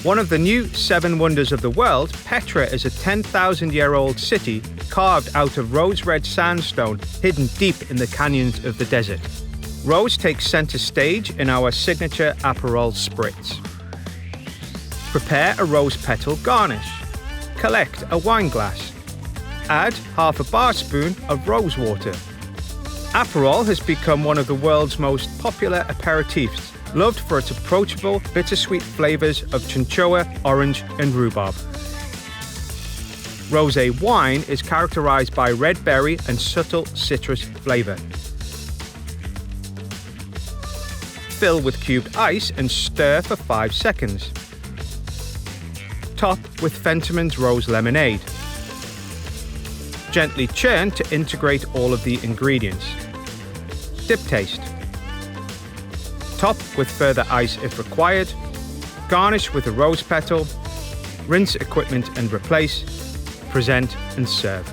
One of the new 7 wonders of the world, Petra is a 10,000-year-old city carved out of rose-red sandstone hidden deep in the canyons of the desert. Rose takes center stage in our signature Aperol spritz. Prepare a rose petal garnish. Collect a wine glass. Add half a bar spoon of rose water. Aperol has become one of the world's most popular aperitifs, loved for its approachable, bittersweet flavors of cinchona, orange, and rhubarb. Rosé wine is characterized by red berry and subtle citrus flavor. Fill with cubed ice and stir for 5 seconds. Top with Fentimans Rose Lemonade. Gently churn to integrate all of the ingredients. Dip taste. Top with further ice if required. Garnish with a rose petal. Rinse equipment and replace. Present and serve.